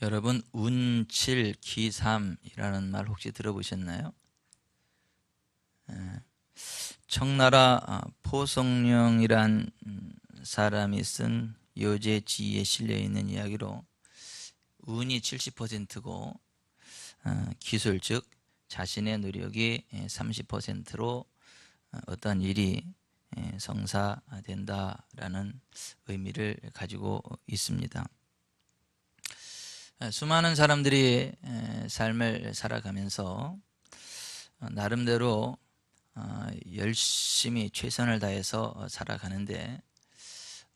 여러분 운칠 기삼이라는 말 혹시 들어보셨나요? 청나라 포성령이란 사람이 쓴 요제지에 실려 있는 이야기로 운이 70%고 기술 즉 자신의 노력이 30%로 어떤 일이 성사된다라는 의미를 가지고 있습니다. 수많은 사람들이 삶을 살아가면서 나름대로 열심히 최선을 다해서 살아가는데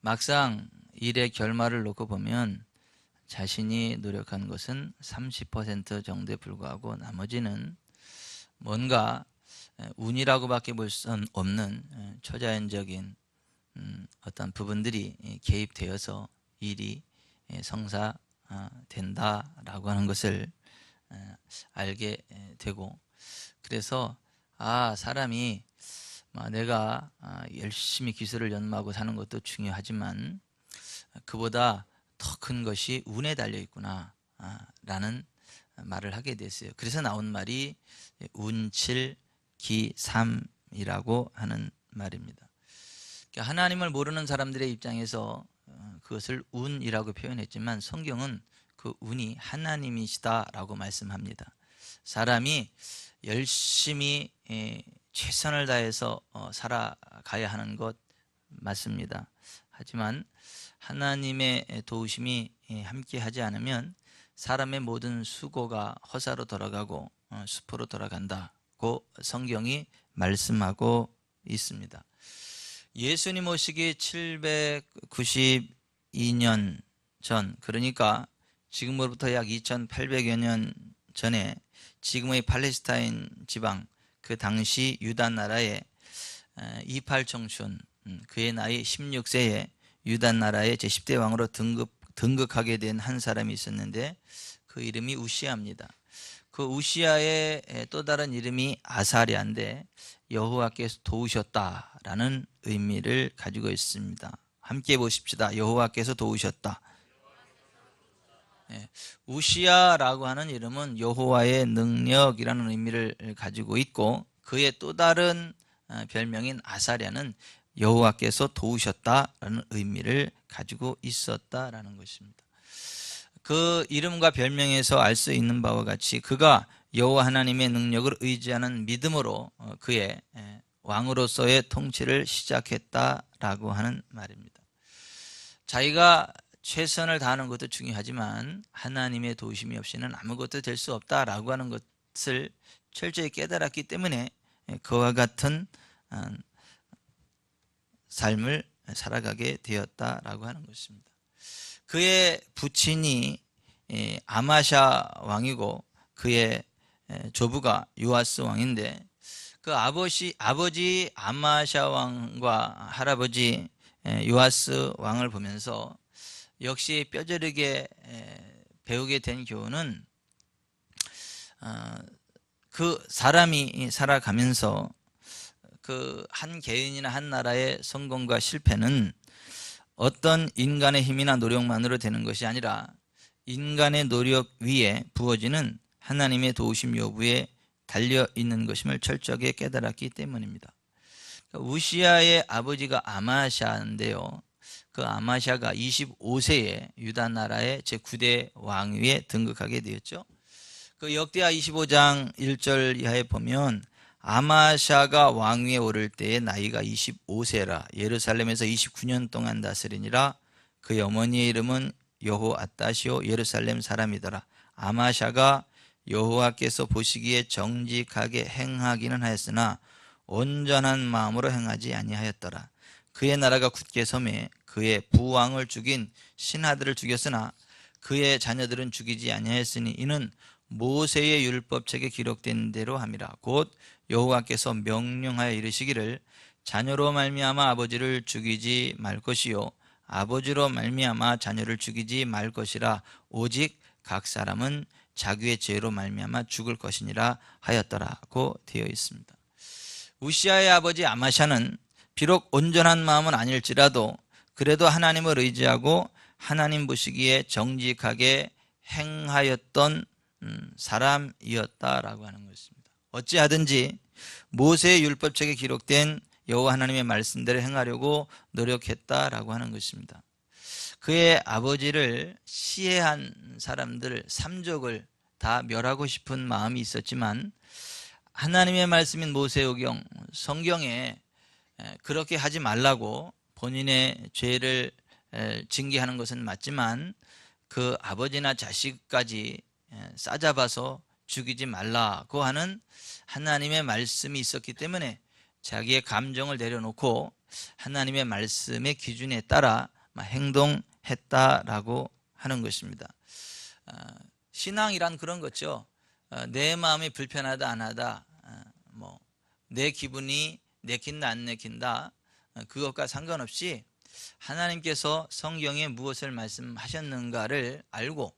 막상 일의 결말을 놓고 보면 자신이 노력한 것은 30% 정도에 불과하고 나머지는 뭔가 운이라고밖에 볼 수 없는 초자연적인 어떤 부분들이 개입되어서 일이 성사된다라고 하는 것을 알게 되고, 그래서 사람이 내가 열심히 기술을 연마하고 사는 것도 중요하지만 그보다 더 큰 것이 운에 달려 있구나 라는 말을 하게 됐어요. 그래서 나온 말이 운칠기삼이라고 하는 말입니다. 하나님을 모르는 사람들의 입장에서 그것을 운이라고 표현했지만 성경은 그 운이 하나님이시다라고 말씀합니다. 사람이 열심히 최선을 다해서 살아가야 하는 것 맞습니다. 하지만 하나님의 도우심이 함께하지 않으면 사람의 모든 수고가 허사로 돌아가고 수포로 돌아간다고 성경이 말씀하고 있습니다. 예수님 오시기 792년 전, 그러니까 지금으로부터 약 2800여 년 전에 지금의 팔레스타인 지방, 그 당시 유다 나라의 이팔청춘, 그의 나이 16세에 유다 나라의 제10대 왕으로 등극하게 된 한 사람이 있었는데 그 이름이 우시아입니다. 그 우시아의 또 다른 이름이 아사랴인데 여호와께서 도우셨다라는 의미를 가지고 있습니다. 함께 보십시다. 여호와께서 도우셨다. 우시아라고 하는 이름은 여호와의 능력이라는 의미를 가지고 있고, 그의 또 다른 별명인 아사랴는 여호와께서 도우셨다라는 의미를 가지고 있었다라는 것입니다. 그 이름과 별명에서 알 수 있는 바와 같이 그가 여호와 하나님의 능력을 의지하는 믿음으로 그의 왕으로서의 통치를 시작했다라고 하는 말입니다. 자기가 최선을 다하는 것도 중요하지만 하나님의 도우심이 없이는 아무것도 될 수 없다라고 하는 것을 철저히 깨달았기 때문에 그와 같은 삶을 살아가게 되었다라고 하는 것입니다. 그의 부친이 아마샤 왕이고 그의 조부가 요아스 왕인데 그 아버지 아마샤 왕과 할아버지 요아스 왕을 보면서 역시 뼈저리게 배우게 된 교훈은 그 사람이 살아가면서 그 한 개인이나 한 나라의 성공과 실패는 어떤 인간의 힘이나 노력만으로 되는 것이 아니라 인간의 노력 위에 부어지는 하나님의 도우심 여부에 달려 있는 것임을 철저하게 깨달았기 때문입니다. 우시아의 아버지가 아마샤인데요, 그 아마샤가 25세에 유다 나라의 제9대 왕위에 등극하게 되었죠. 그 역대하 25장 1절 이하에 보면 아마샤가 왕위에 오를 때의 나이가 25세라 예루살렘에서 29년 동안 다스리니라. 그의 어머니의 이름은 여호아따시오 예루살렘 사람이더라. 아마샤가 여호와께서 보시기에 정직하게 행하기는 하였으나 온전한 마음으로 행하지 아니하였더라. 그의 나라가 굳게 섬에 그의 부왕을 죽인 신하들을 죽였으나 그의 자녀들은 죽이지 아니하였으니 이는 모세의 율법책에 기록된 대로 함이라. 곧 여호와께서 명령하여 이르시기를 자녀로 말미암아 아버지를 죽이지 말 것이요 아버지로 말미암아 자녀를 죽이지 말 것이라. 오직 각 사람은 자기의 죄로 말미암아 죽을 것이니라 하였더라고 되어 있습니다. 우시아의 아버지 아마샤는 비록 온전한 마음은 아닐지라도 그래도 하나님을 의지하고 하나님 보시기에 정직하게 행하였던 사람이었다라고 하는 것입니다. 어찌하든지 모세의 율법책에 기록된 여호와 하나님의 말씀대로 행하려고 노력했다라고 하는 것입니다. 그의 아버지를 시해한 사람들 삼족을 다 멸하고 싶은 마음이 있었지만 하나님의 말씀인 모세오경 성경에 그렇게 하지 말라고 본인의 죄를 징계하는 것은 맞지만 그 아버지나 자식까지 싸잡아서 죽이지 말라고 하는 하나님의 말씀이 있었기 때문에 자기의 감정을 내려놓고 하나님의 말씀의 기준에 따라 행동했다라고 하는 것입니다. 신앙이란 그런 거죠. 내 마음이 불편하다 안 하다, 내 기분이 내킨다 안 내킨다, 그것과 상관없이 하나님께서 성경에 무엇을 말씀하셨는가를 알고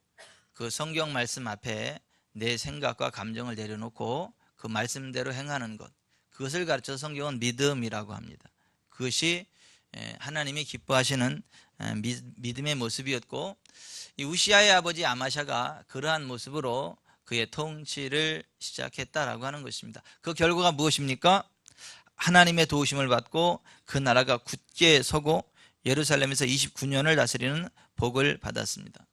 그 성경 말씀 앞에 내 생각과 감정을 내려놓고 그 말씀대로 행하는 것, 그것을 가르쳐서 성경은 믿음이라고 합니다. 그것이 하나님이 기뻐하시는 믿음의 모습이었고, 이 우시아의 아버지 아마샤가 그러한 모습으로 그의 통치를 시작했다라고 하는 것입니다. 그 결과가 무엇입니까? 하나님의 도우심을 받고 그 나라가 굳게 서고 예루살렘에서 29년을 다스리는 복을 받았습니다.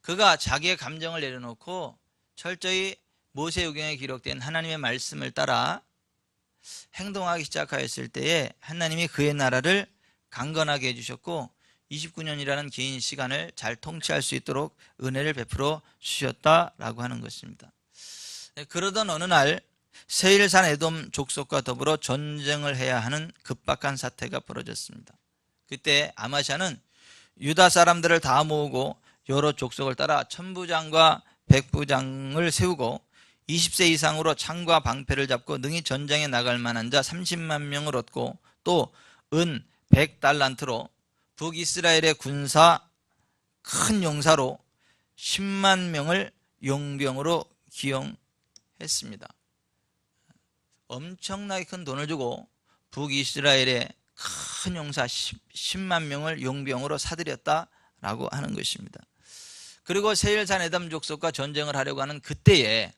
그가 자기의 감정을 내려놓고 철저히 모세오경에 기록된 하나님의 말씀을 따라 행동하기 시작하였을 때에 하나님이 그의 나라를 강건하게 해주셨고 29년이라는 긴 시간을 잘 통치할 수 있도록 은혜를 베풀어 주셨다라고 하는 것입니다. 그러던 어느 날 세일산 에돔 족속과 더불어 전쟁을 해야 하는 급박한 사태가 벌어졌습니다. 그때 아마샤는 유다 사람들을 다 모으고 여러 족속을 따라 천부장과 백부장을 세우고 20세 이상으로 창과 방패를 잡고 능히 전장에 나갈 만한 자 30만 명을 얻고 또 은 100달란트로 북이스라엘의 군사 큰 용사로 10만 명을 용병으로 기용했습니다. 엄청나게 큰 돈을 주고 북이스라엘의 큰 용사 10만 명을 용병으로 사들였다라고 하는 것입니다. 그리고 세일산 에돔 족속과 전쟁을 하려고 하는 그때에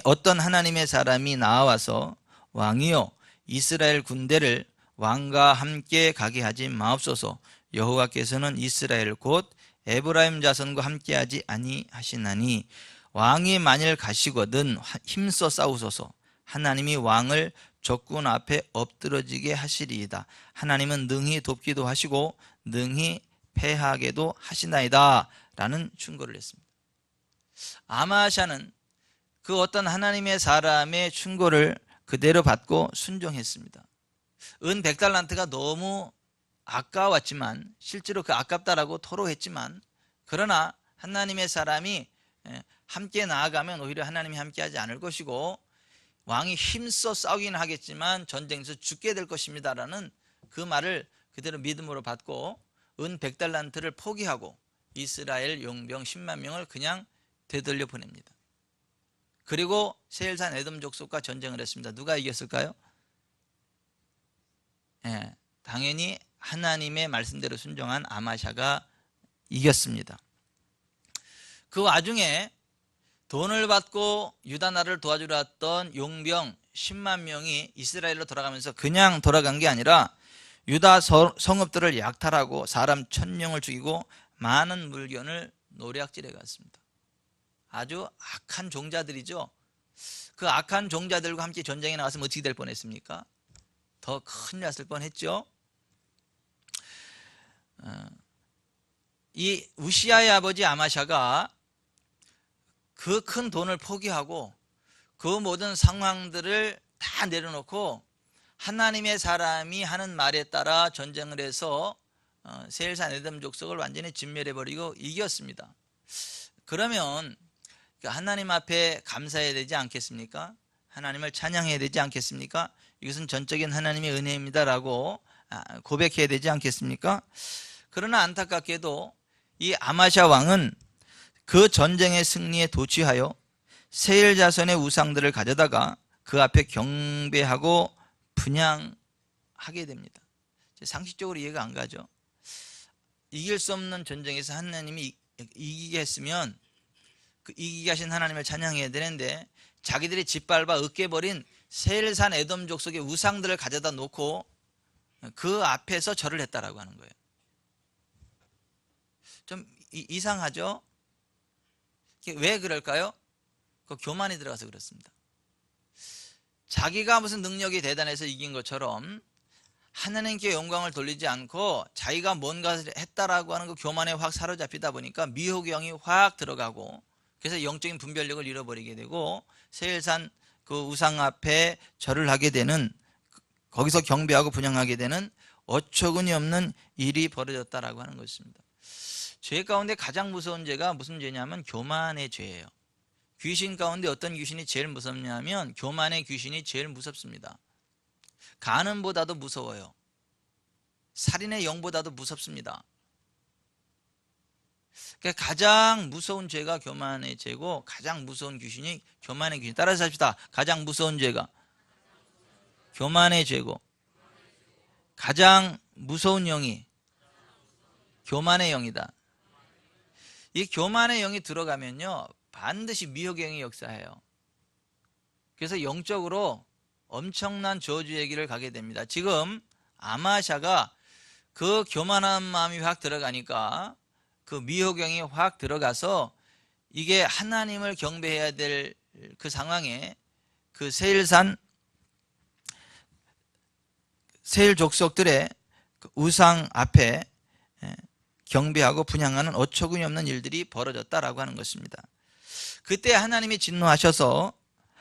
어떤 하나님의 사람이 나와서 왕이여 이스라엘 군대를 왕과 함께 가게 하지 마옵소서. 여호와께서는 이스라엘 곧 에브라임 자손과 함께하지 아니하시나니 왕이 만일 가시거든 힘써 싸우소서. 하나님이 왕을 적군 앞에 엎드러지게 하시리이다. 하나님은 능히 돕기도 하시고 능히 패하게도 하시나이다 라는 충고를 했습니다. 아마샤는 그 어떤 하나님의 사람의 충고를 그대로 받고 순종했습니다. 은 100달란트가 너무 아까웠지만 실제로 그 아깝다라고 토로했지만 그러나 하나님의 사람이 함께 나아가면 오히려 하나님이 함께하지 않을 것이고 왕이 힘써 싸우긴 하겠지만 전쟁에서 죽게 될 것입니다라는 그 말을 그대로 믿음으로 받고 은 100달란트를 포기하고 이스라엘 용병 10만 명을 그냥 되돌려 보냅니다. 그리고 세일산 에돔 족속과 전쟁을 했습니다. 누가 이겼을까요? 당연히 하나님의 말씀대로 순종한 아마샤가 이겼습니다. 그 와중에 돈을 받고 유다 나라를 도와주려 했던 용병 10만 명이 이스라엘로 돌아가면서 그냥 돌아간 게 아니라 유다 성읍들을 약탈하고 사람 1000명을 죽이고 많은 물건을 노략질해 갔습니다. 아주 악한 종자들이죠. 그 악한 종자들과 함께 전쟁에 나갔으면 어떻게 될 뻔했습니까? 더 큰일 났을 뻔했죠. 이 우시아의 아버지 아마샤가 그 큰 돈을 포기하고 그 모든 상황들을 다 내려놓고 하나님의 사람이 하는 말에 따라 전쟁을 해서 세일산 에돔 족속을 완전히 진멸해버리고 이겼습니다. 그러면 하나님 앞에 감사해야 되지 않겠습니까? 하나님을 찬양해야 되지 않겠습니까? 이것은 전적인 하나님의 은혜입니다라고 고백해야 되지 않겠습니까? 그러나 안타깝게도 이 아마샤 왕은 그 전쟁의 승리에 도취하여 세일 자손의 우상들을 가져다가 그 앞에 경배하고 분향하게 됩니다. 상식적으로 이해가 안 가죠. 이길 수 없는 전쟁에서 하나님이 이기게 했으면 그 이기게 하신 하나님을 찬양해야 되는데 자기들이 짓밟아 으깨버린 세일산 에돔 족속의 우상들을 가져다 놓고 그 앞에서 절을 했다라고 하는 거예요. 좀 이상하죠? 왜 그럴까요? 그 교만이 들어가서 그렇습니다. 자기가 무슨 능력이 대단해서 이긴 것처럼 하나님께 영광을 돌리지 않고 자기가 뭔가를 했다라고 하는 그 교만에 확 사로잡히다 보니까 미혹영이 확 들어가고 그래서 영적인 분별력을 잃어버리게 되고 세일산 그 우상 앞에 절을 하게 되는, 거기서 경배하고 분향하게 되는 어처구니 없는 일이 벌어졌다라고 하는 것입니다. 죄 가운데 가장 무서운 죄가 무슨 죄냐면 교만의 죄예요. 귀신 가운데 어떤 귀신이 제일 무섭냐면 교만의 귀신이 제일 무섭습니다. 간음보다도 무서워요. 살인의 영보다도 무섭습니다. 그러니까 가장 무서운 죄가 교만의 죄고 가장 무서운 귀신이 교만의 귀신. 따라서 합시다. 가장 무서운 죄가 교만의 죄고 가장 무서운 영이 교만의 영이다. 이 교만의 영이 들어가면요 반드시 미혹의 영이 역사해요. 그래서 영적으로 엄청난 저주의 길을 가게 됩니다. 지금 아마샤가 그 교만한 마음이 확 들어가니까 그 미혹영이 확 들어가서 이게 하나님을 경배해야 될 그 상황에 그 세일 족속들의 우상 앞에 경배하고 분향하는 어처구니 없는 일들이 벌어졌다라고 하는 것입니다. 그때 하나님이 진노하셔서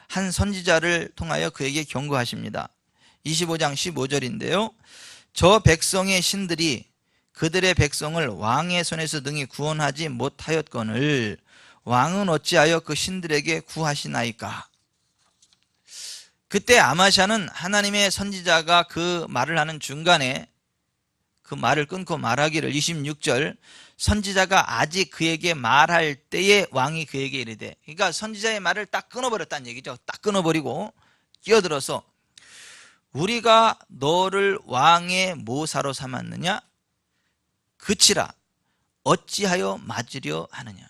한 선지자를 통하여 그에게 경고하십니다. 25장 15절인데요. 저 백성의 신들이 그들의 백성을 왕의 손에서 능히 구원하지 못하였거늘 왕은 어찌하여 그 신들에게 구하시나이까. 그때 아마샤는 하나님의 선지자가 그 말을 하는 중간에 그 말을 끊고 말하기를 26절 선지자가 아직 그에게 말할 때에 왕이 그에게 이르되, 그러니까 선지자의 말을 딱 끊어버렸다는 얘기죠. 딱 끊어버리고 끼어들어서 우리가 너를 왕의 모사로 삼았느냐? 그치라 어찌하여 맞으려 하느냐.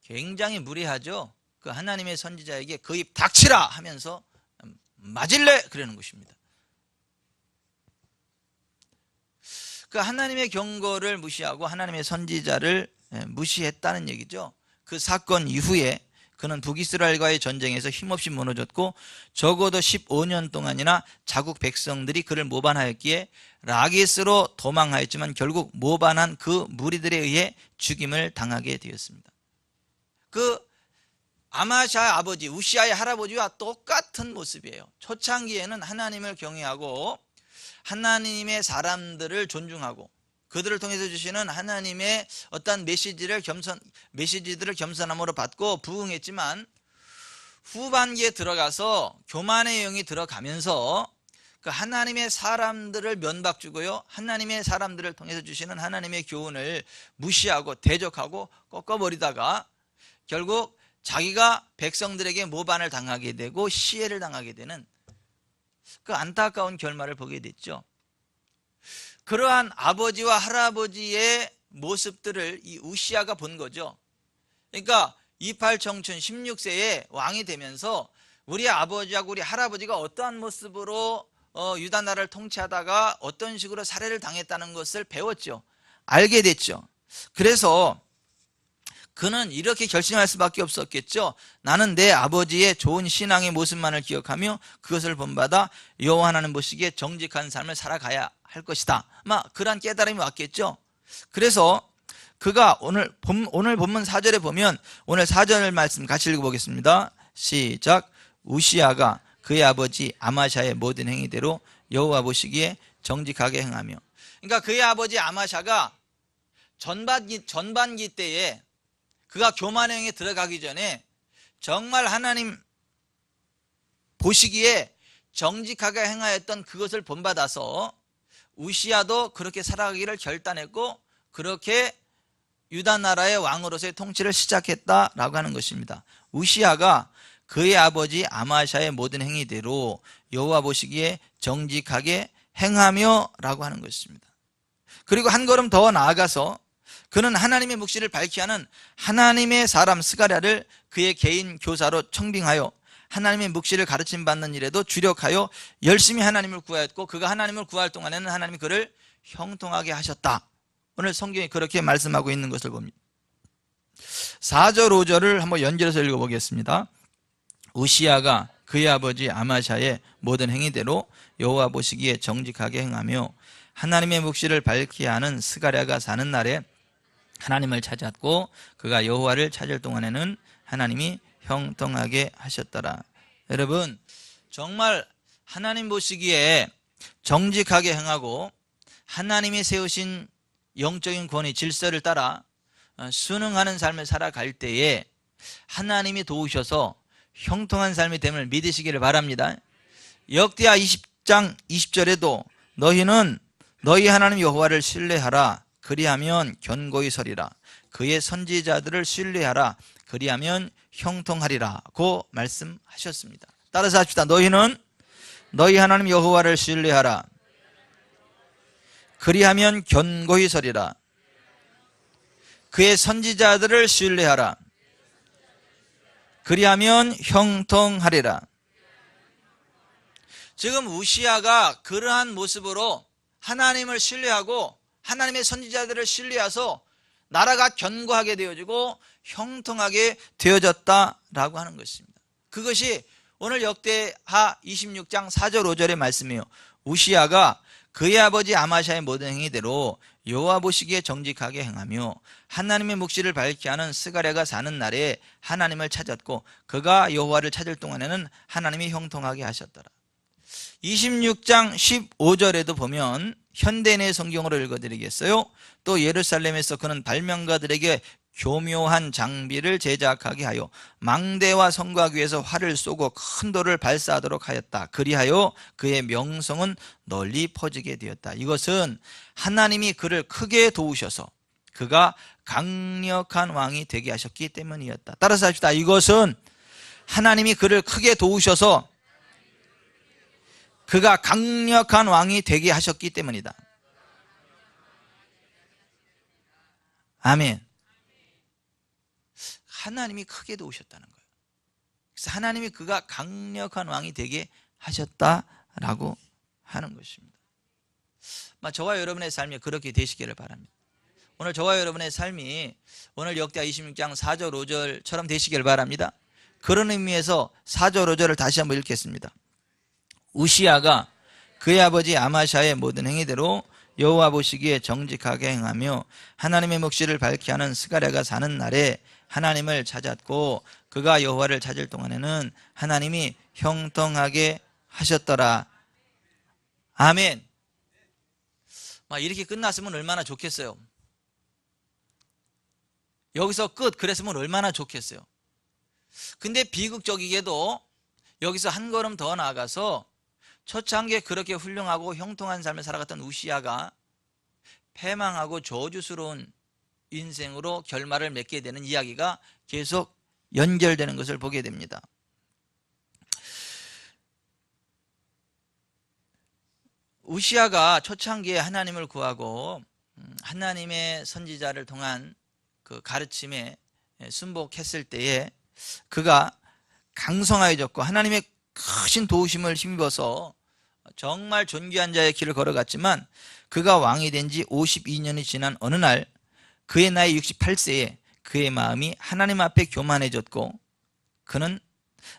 굉장히 무례하죠. 그 하나님의 선지자에게 그 입 닥치라 하면서 맞을래? 그러는 것입니다. 그 하나님의 경고를 무시하고 하나님의 선지자를 무시했다는 얘기죠. 그 사건 이후에 그는 북이스라엘과의 전쟁에서 힘없이 무너졌고 적어도 15년 동안이나 자국 백성들이 그를 모반하였기에 라기스로 도망하였지만 결국 모반한 그 무리들에 의해 죽임을 당하게 되었습니다. 그 아마샤 아버지 우시아의 할아버지와 똑같은 모습이에요. 초창기에는 하나님을 경외하고 하나님의 사람들을 존중하고 그들을 통해서 주시는 하나님의 어떤 메시지들을 겸손함으로 받고 부응했지만 후반기에 들어가서 교만의 영이 들어가면서 그 하나님의 사람들을 면박주고요, 하나님의 사람들을 통해서 주시는 하나님의 교훈을 무시하고 대적하고 꺾어버리다가 결국 자기가 백성들에게 모반을 당하게 되고 시해를 당하게 되는 그 안타까운 결말을 보게 됐죠. 그러한 아버지와 할아버지의 모습들을 이 우시아가 본 거죠. 그러니까 28청춘 16세에 왕이 되면서 우리 아버지하고 우리 할아버지가 어떠한 모습으로 유다 나라를 통치하다가 어떤 식으로 살해를 당했다는 것을 배웠죠. 알게 됐죠. 그래서 그는 이렇게 결심할 수밖에 없었겠죠. 나는 내 아버지의 좋은 신앙의 모습만을 기억하며 그것을 본받아 여호와 하나님 보시기에 정직한 삶을 살아가야 할 것이다. 그런 깨달음이 왔겠죠. 그래서 그가 오늘 본문 4절에 보면 오늘 4절 말씀 같이 읽어보겠습니다. 시작. 우시아가 그의 아버지 아마샤의 모든 행위대로 여호와 보시기에 정직하게 행하며. 그러니까 그의 아버지 아마샤가 전반기 때에 그가 교만의 영에 들어가기 전에 정말 하나님 보시기에 정직하게 행하였던 그것을 본받아서 우시아도 그렇게 살아가기를 결단했고 그렇게 유다 나라의 왕으로서의 통치를 시작했다라고 하는 것입니다. 우시아가 그의 아버지 아마샤의 모든 행위대로 여호와 보시기에 정직하게 행하며 라고 하는 것입니다. 그리고 한 걸음 더 나아가서 그는 하나님의 묵시를 밝히 하는 하나님의 사람 스가랴를 그의 개인 교사로 청빙하여 하나님의 묵시를 가르침 받는 일에도 주력하여 열심히 하나님을 구하였고, 그가 하나님을 구할 동안에는 하나님이 그를 형통하게 하셨다. 오늘 성경이 그렇게 말씀하고 있는 것을 봅니다. 4절 5절을 한번 연결해서 읽어보겠습니다. 우시야가 그의 아버지 아마샤의 모든 행위대로 여호와 보시기에 정직하게 행하며 하나님의 묵시를 밝히 하는 스가랴가 사는 날에 하나님을 찾았고, 그가 여호와를 찾을 동안에는 하나님이 형통하게 하셨더라. 여러분, 정말 하나님 보시기에 정직하게 행하고 하나님이 세우신 영적인 권위, 질서를 따라 순응하는 삶을 살아갈 때에 하나님이 도우셔서 형통한 삶이 됨을 믿으시기를 바랍니다. 역대하 20장 20절에도 너희는 너희 하나님 여호와를 신뢰하라. 그리하면 견고히 서리라. 그의 선지자들을 신뢰하라. 그리하면 형통하리라고 말씀하셨습니다. 따라서 합시다. 너희는 너희 하나님 여호와를 신뢰하라. 그리하면 견고히 서리라. 그의 선지자들을 신뢰하라. 그리하면 형통하리라. 지금 우시야가 그러한 모습으로 하나님을 신뢰하고 하나님의 선지자들을 신뢰해서 나라가 견고하게 되어지고 형통하게 되어졌다라고 하는 것입니다. 그것이 오늘 역대하 26장 4절 5절의 말씀이에요. 우시야가 그의 아버지 아마샤의 모든 행위대로 여호와 보시기에 정직하게 행하며 하나님의 묵시를 밝히 하는 스가랴가 사는 날에 하나님을 찾았고, 그가 여호와를 찾을 동안에는 하나님이 형통하게 하셨더라. 26장 15절에도 보면 현대인의 성경으로 읽어드리겠어요. 또 예루살렘에서 그는 발명가들에게 교묘한 장비를 제작하게 하여 망대와 성곽 위에서 활을 쏘고 큰 돌을 발사하도록 하였다. 그리하여 그의 명성은 널리 퍼지게 되었다. 이것은 하나님이 그를 크게 도우셔서 그가 강력한 왕이 되게 하셨기 때문이었다. 따라서 합시다. 이것은 하나님이 그를 크게 도우셔서 그가 강력한 왕이 되게 하셨기 때문이다. 아멘. 하나님이 크게 도우셨다는 거예요. 그래서 하나님이 그가 강력한 왕이 되게 하셨다라고 하는 것입니다. 저와 여러분의 삶이 그렇게 되시기를 바랍니다. 오늘 저와 여러분의 삶이 오늘 역대하 26장 4절 5절처럼 되시기를 바랍니다. 그런 의미에서 4절 5절을 다시 한번 읽겠습니다. 우시야가 그의 아버지 아마샤의 모든 행위대로 여호와 보시기에 정직하게 행하며 하나님의 묵시를 밝히 하는 스가랴가 사는 날에 하나님을 찾았고, 그가 여호와를 찾을 동안에는 하나님이 형통하게 하셨더라. 아멘. 이렇게 끝났으면 얼마나 좋겠어요. 여기서 끝 그랬으면 얼마나 좋겠어요. 근데 비극적이게도 여기서 한 걸음 더 나아가서 처참하게 그렇게 훌륭하고 형통한 삶을 살아갔던 우시야가 패망하고 저주스러운 인생으로 결말을 맺게 되는 이야기가 계속 연결되는 것을 보게 됩니다. 우시야가 초창기에 하나님을 구하고 하나님의 선지자를 통한 그 가르침에 순복했을 때에 그가 강성하여졌고 하나님의 크신 도우심을 힘입어서 정말 존귀한 자의 길을 걸어갔지만, 그가 왕이 된 지 52년이 지난 어느 날 그의 나이 68세에 그의 마음이 하나님 앞에 교만해졌고, 그는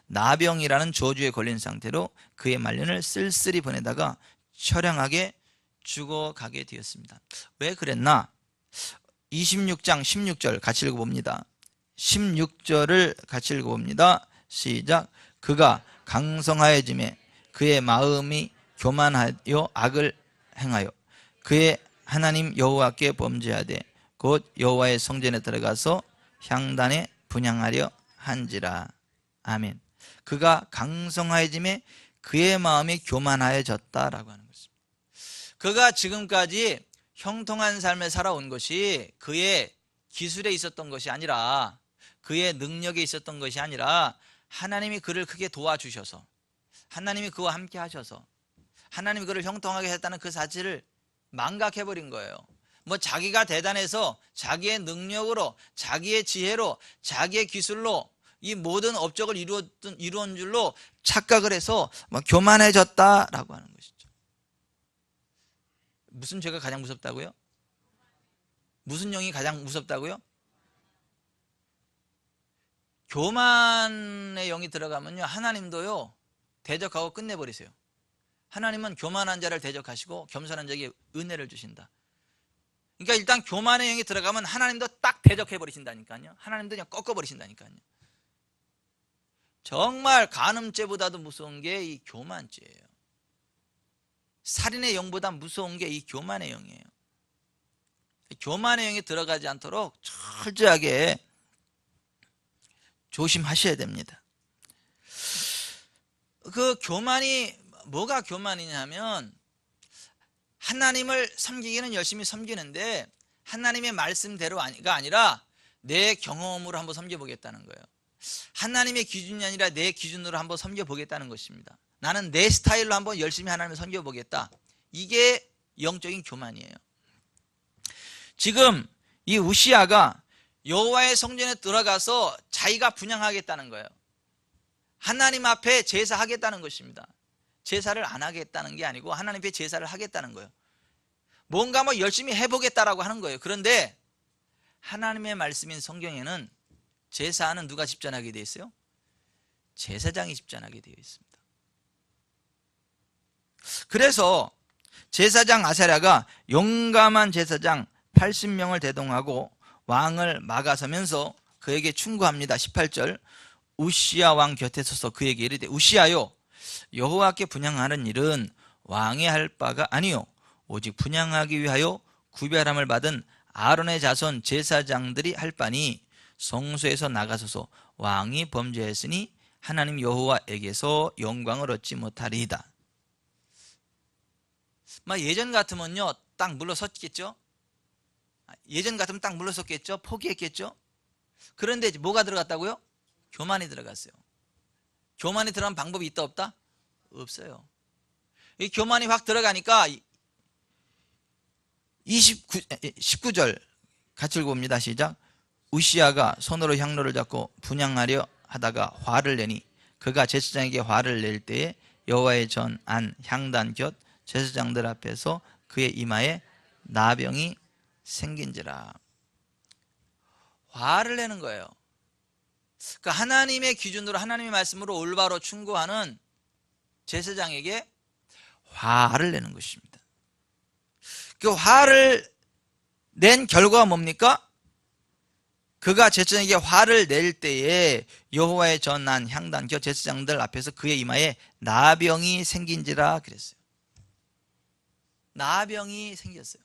나병이라는 저주에 걸린 상태로 그의 말년을 쓸쓸히 보내다가 처량하게 죽어가게 되었습니다. 왜 그랬나? 26장 16절 같이 읽어봅니다. 16절을 같이 읽어봅니다. 시작. 그가 강성하여짐에 그의 마음이 교만하여 악을 행하여 그의 하나님 여호와께 범죄하되 곧 여호와의 성전에 들어가서 향단에 분향하려 한지라. 아멘. 그가 강성하여짐에 그의 마음이 교만하여졌다라고 하는 것입니다. 그가 지금까지 형통한 삶을 살아온 것이 그의 기술에 있었던 것이 아니라, 그의 능력에 있었던 것이 아니라 하나님이 그를 크게 도와주셔서, 하나님이 그와 함께 하셔서 하나님이 그를 형통하게 했다는 그 사실을 망각해버린 거예요. 뭐 자기가 대단해서 자기의 능력으로, 자기의 지혜로, 자기의 기술로 이 모든 업적을 이루은 줄로 착각을 해서 뭐 교만해졌다라고 하는 것이죠. 무슨 죄가 가장 무섭다고요? 무슨 영이 가장 무섭다고요? 교만의 영이 들어가면요, 하나님도요 대적하고 끝내버리세요. 하나님은 교만한 자를 대적하시고 겸손한 자에게 은혜를 주신다. 그러니까 일단 교만의 영이 들어가면 하나님도 딱 대적해버리신다니까요. 하나님도 그냥 꺾어버리신다니까요. 정말 간음죄보다도 무서운 게 이 교만죄예요. 살인의 영보다 무서운 게 이 교만의 영이에요. 교만의 영이 들어가지 않도록 철저하게 조심하셔야 됩니다. 그 교만이, 뭐가 교만이냐면 하나님을 섬기기는 열심히 섬기는데 하나님의 말씀대로가 아니라 내 경험으로 한번 섬겨보겠다는 거예요. 하나님의 기준이 아니라 내 기준으로 한번 섬겨보겠다는 것입니다. 나는 내 스타일로 한번 열심히 하나님을 섬겨보겠다. 이게 영적인 교만이에요. 지금 이 우시야가 여호와의 성전에 들어가서 자기가 분향하겠다는 거예요. 하나님 앞에 제사하겠다는 것입니다. 제사를 안 하겠다는 게 아니고 하나님 앞에 제사를 하겠다는 거예요. 뭔가 뭐 열심히 해보겠다라고 하는 거예요. 그런데 하나님의 말씀인 성경에는 제사는 누가 집전하게 되어 있어요? 제사장이 집전하게 되어 있습니다. 그래서 제사장 아사랴가 용감한 제사장 80명을 대동하고 왕을 막아서면서 그에게 충고합니다. 18절, 우시야 왕 곁에 서서 그에게 이르되 우시야요, 여호와께 분향하는 일은 왕이 할 바가 아니요 오직 분향하기 위하여 구별함을 받은 아론의 자손 제사장들이 할 바니 성소에서 나가소서. 왕이 범죄했으니 하나님 여호와에게서 영광을 얻지 못하리이다. 예전 같으면요 딱 물러섰겠죠. 예전 같으면 딱 물러섰겠죠. 포기했겠죠. 그런데 이제 뭐가 들어갔다고요? 교만이 들어갔어요. 교만이 들어간 방법이 있다 없다? 없어요. 이 교만이 확 들어가니까 19절 같이 읽어봅니다. 시작. 우시야가 손으로 향로를 잡고 분향하려 하다가 화를 내니 그가 제사장에게 화를 낼 때에 여호와의 전 안 향단 곁 제사장들 앞에서 그의 이마에 나병이 생긴지라. 화를 내는 거예요. 그 하나님의 기준으로 하나님의 말씀으로 올바로 충고하는 제사장에게 화를 내는 것입니다. 그 화를 낸 결과가 뭡니까? 그가 제사장에게 화를 낼 때에 여호와의 전한 향단 곁 제사장들 앞에서 그의 이마에 나병이 생긴지라 그랬어요. 나병이 생겼어요.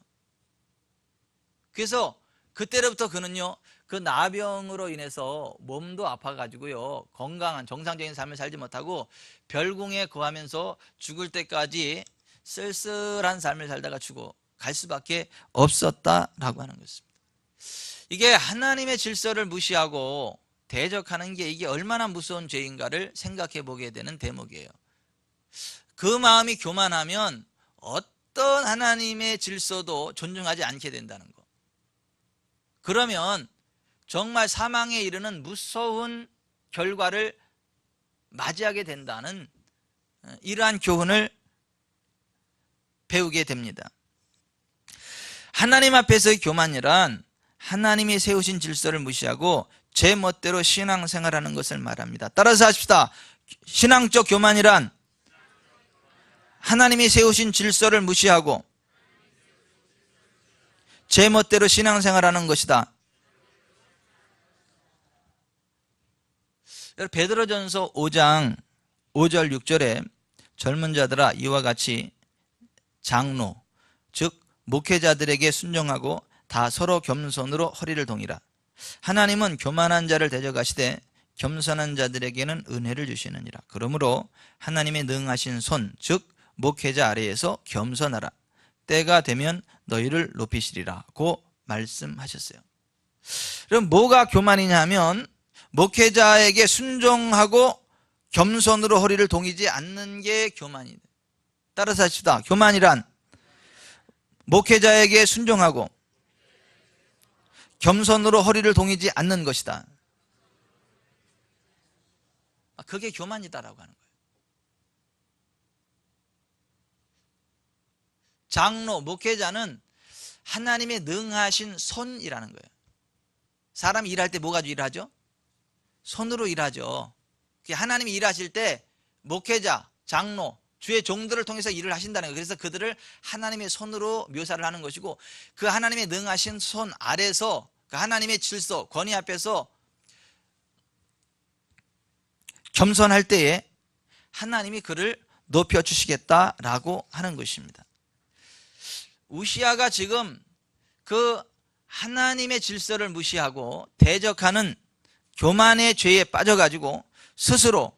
그래서 그때로부터 그는요 그 나병으로 인해서 몸도 아파가지고요 건강한 정상적인 삶을 살지 못하고 별궁에 거하면서 죽을 때까지 쓸쓸한 삶을 살다가 죽어 갈 수밖에 없었다라고 하는 것입니다. 이게 하나님의 질서를 무시하고 대적하는 게 이게 얼마나 무서운 죄인가를 생각해 보게 되는 대목이에요. 그 마음이 교만하면 어떤 하나님의 질서도 존중하지 않게 된다는 거. 그러면 정말 사망에 이르는 무서운 결과를 맞이하게 된다는 이러한 교훈을 배우게 됩니다. 하나님 앞에서의 교만이란 하나님이 세우신 질서를 무시하고 제 멋대로 신앙생활하는 것을 말합니다. 따라서 하십시다. 신앙적 교만이란 하나님이 세우신 질서를 무시하고 제 멋대로 신앙생활하는 것이다. 베드로전서 5장 5절 6절에 젊은 자들아 이와 같이 장로 즉 목회자들에게 순종하고 다 서로 겸손으로 허리를 동이라. 하나님은 교만한 자를 대적하시되 겸손한 자들에게는 은혜를 주시느니라. 그러므로 하나님의 능하신 손 즉 목회자 아래에서 겸손하라. 때가 되면 너희를 높이시리라고 말씀하셨어요. 그럼 뭐가 교만이냐 하면 목회자에게 순종하고 겸손으로 허리를 동이지 않는 게 교만이다. 따라서 하십시다. 교만이란 목회자에게 순종하고 겸손으로 허리를 동이지 않는 것이다. 그게 교만이다라고 하는 거예요. 장로, 목회자는 하나님의 능하신 손이라는 거예요. 사람이 일할 때 뭐 가지고 일하죠? 손으로 일하죠. 하나님이 일하실 때 목회자, 장로, 주의 종들을 통해서 일을 하신다는 거예요. 그래서 그들을 하나님의 손으로 묘사를 하는 것이고, 그 하나님의 능하신 손 아래서 그 하나님의 질서, 권위 앞에서 겸손할 때에 하나님이 그를 높여주시겠다라고 하는 것입니다. 우시아가 지금 그 하나님의 질서를 무시하고 대적하는 교만의 죄에 빠져가지고 스스로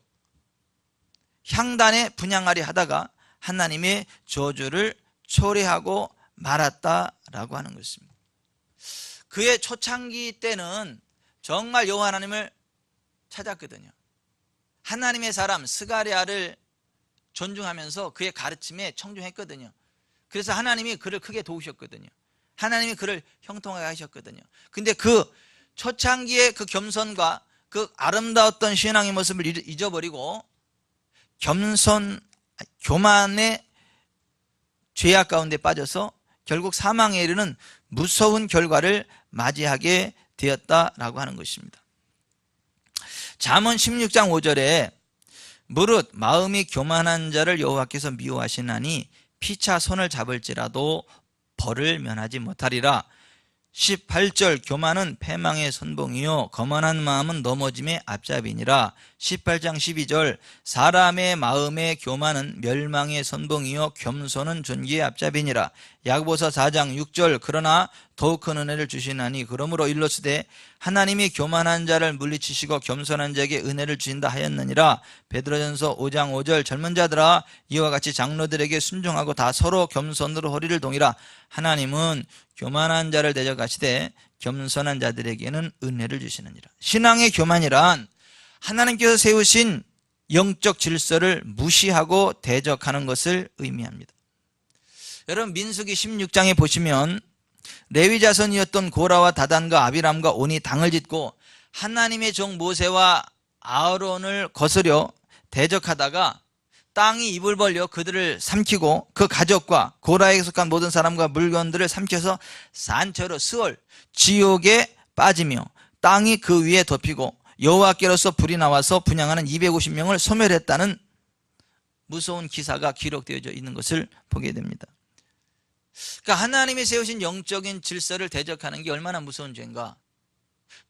향단에 분향하려 하다가 하나님의 저주를 초래하고 말았다라고 하는 것입니다. 그의 초창기 때는 정말 여호와 하나님을 찾았거든요. 하나님의 사람 스가랴를 존중하면서 그의 가르침에 청중했거든요. 그래서 하나님이 그를 크게 도우셨거든요. 하나님이 그를 형통하게 하셨거든요. 근데 그 초창기의 그 겸손과 그 아름다웠던 신앙의 모습을 잊어버리고 교만의 죄악 가운데 빠져서 결국 사망에 이르는 무서운 결과를 맞이하게 되었다라고 하는 것입니다. 잠언 16장 5절에 무릇 마음이 교만한 자를 여호와께서 미워하시나니 피차 손을 잡을지라도 벌을 면하지 못하리라. 18절 교만은 패망의 선봉이요 거만한 마음은 넘어짐의 앞잡이니라. 18장 12절 사람의 마음의 교만은 멸망의 선봉이요 겸손은 존귀의 앞잡이니라. 야고보서 4장 6절 그러나 더욱 큰 은혜를 주시나니 그러므로 일러스되 하나님이 교만한 자를 물리치시고 겸손한 자에게 은혜를 주신다 하였느니라. 베드로전서 5장 5절 젊은 자들아 이와 같이 장로들에게 순종하고 다 서로 겸손으로 허리를 동이라. 하나님은 교만한 자를 대적하시되 겸손한 자들에게는 은혜를 주시느니라. 신앙의 교만이란 하나님께서 세우신 영적 질서를 무시하고 대적하는 것을 의미합니다. 여러분 민수기 16장에 보시면 레위 자손이었던 고라와 다단과 아비람과 온이 당을 짓고 하나님의 종 모세와 아론을 거스려 대적하다가 땅이 입을 벌려 그들을 삼키고 그 가족과 고라에 속한 모든 사람과 물건들을 삼켜서 산처로 스월 지옥에 빠지며 땅이 그 위에 덮이고 여호와께로서 불이 나와서 분향하는 250명을 소멸했다는 무서운 기사가 기록되어져 있는 것을 보게 됩니다. 그러니까 하나님이 세우신 영적인 질서를 대적하는 게 얼마나 무서운 죄인가.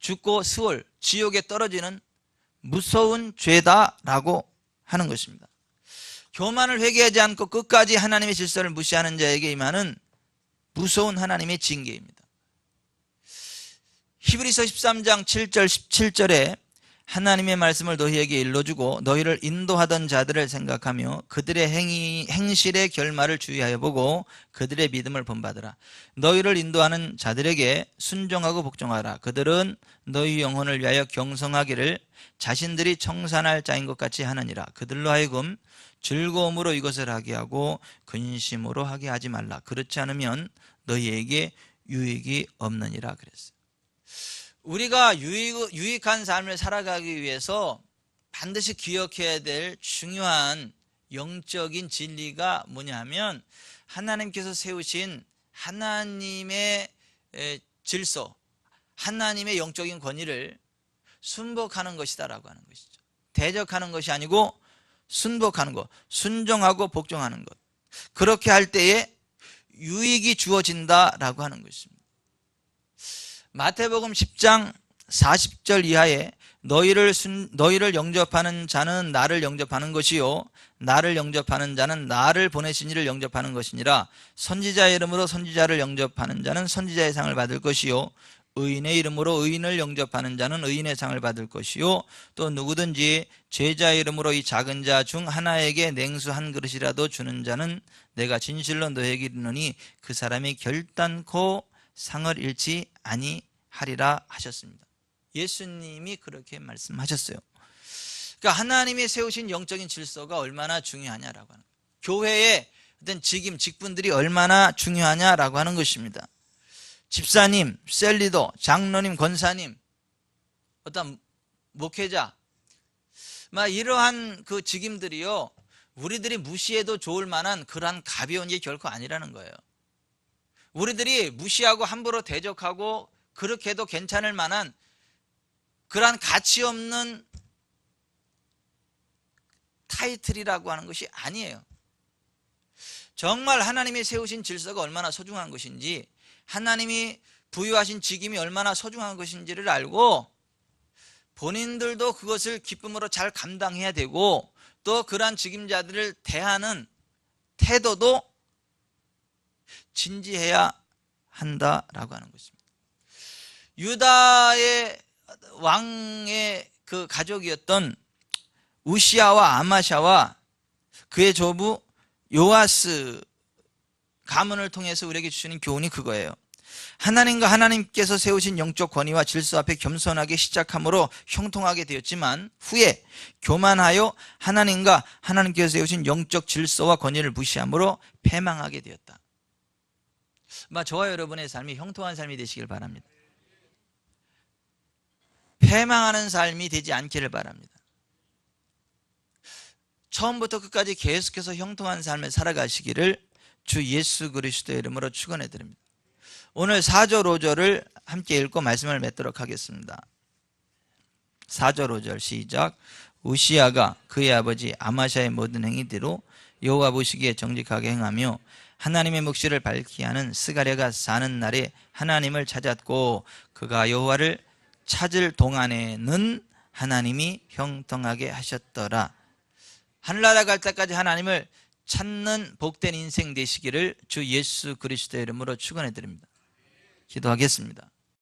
죽고 스월 지옥에 떨어지는 무서운 죄다라고 하는 것입니다. 교만을 회개하지 않고 끝까지 하나님의 질서를 무시하는 자에게 임하는 무서운 하나님의 징계입니다. 히브리서 13장 7절 17절에 하나님의 말씀을 너희에게 일러주고 너희를 인도하던 자들을 생각하며 그들의 행실의 결말을 주의하여 보고 그들의 믿음을 본받으라. 너희를 인도하는 자들에게 순종하고 복종하라. 그들은 너희 영혼을 위하여 경성하기를 자신들이 청산할 자인 것 같이 하느니라. 그들로 하여금 즐거움으로 이것을 하게 하고 근심으로 하게 하지 말라. 그렇지 않으면 너희에게 유익이 없느니라 그랬어요. 우리가 유익한 삶을 살아가기 위해서 반드시 기억해야 될 중요한 영적인 진리가 뭐냐 하면 하나님께서 세우신 하나님의 질서, 하나님의 영적인 권위를 순복하는 것이다라고 하는 것이죠. 대적하는 것이 아니고 순복하는 것, 순종하고 복종하는 것. 그렇게 할 때에 유익이 주어진다라고 하는 것입니다. 마태복음 10장 40절 이하에 너희를 영접하는 자는 나를 영접하는 것이요 나를 영접하는 자는 나를 보내신 이를 영접하는 것이니라. 선지자의 이름으로 선지자를 영접하는 자는 선지자의 상을 받을 것이요 의인의 이름으로 의인을 영접하는 자는 의인의 상을 받을 것이요 또 누구든지 제자의 이름으로 이 작은 자 중 하나에게 냉수 한 그릇이라도 주는 자는 내가 진실로 너에게 이르노니 그 사람이 결단코 상을 잃지 아니하리라 하셨습니다. 예수님이 그렇게 말씀하셨어요. 그러니까 하나님이 세우신 영적인 질서가 얼마나 중요하냐라고 하는 거예요. 교회의 어떤 직분들이 얼마나 중요하냐라고 하는 것입니다. 집사님, 셀리더, 장로님, 권사님, 어떤 목회자, 막 이러한 그 직임들이요, 우리들이 무시해도 좋을 만한 그러한 가벼운 게 결코 아니라는 거예요. 우리들이 무시하고 함부로 대적하고 그렇게 해도 괜찮을 만한 그러한 가치 없는 타이틀이라고 하는 것이 아니에요. 정말 하나님이 세우신 질서가 얼마나 소중한 것인지, 하나님이 부여하신 직임이 얼마나 소중한 것인지를 알고 본인들도 그것을 기쁨으로 잘 감당해야 되고, 또 그러한 직임자들을 대하는 태도도 진지해야 한다라고 하는 것입니다. 유다의 왕의 그 가족이었던 우시아와 아마샤와 그의 조부 요아스 가문을 통해서 우리에게 주시는 교훈이 그거예요. 하나님과 하나님께서 세우신 영적 권위와 질서 앞에 겸손하게 시작함으로 형통하게 되었지만 후에 교만하여 하나님과 하나님께서 세우신 영적 질서와 권위를 무시함으로 패망하게 되었다. 저와 여러분의 삶이 형통한 삶이 되시길 바랍니다. 패망하는 삶이 되지 않기를 바랍니다. 처음부터 끝까지 계속해서 형통한 삶을 살아가시기를 주 예수 그리스도의 이름으로 축원해 드립니다. 오늘 4절 5절을 함께 읽고 말씀을 맺도록 하겠습니다. 4절 5절 시작. 우시아가 그의 아버지 아마샤의 모든 행위대로 여호와 보시기에 정직하게 행하며 하나님의 묵시를 밝히 하는 스가랴가 사는 날에 하나님을 찾았고, 그가 여호와를 찾을 동안에는 하나님이 형통하게 하셨더라. 하늘나라 갈 때까지 하나님을 찾는 복된 인생 되시기를 주 예수 그리스도의 이름으로 축원해 드립니다. 기도하겠습니다.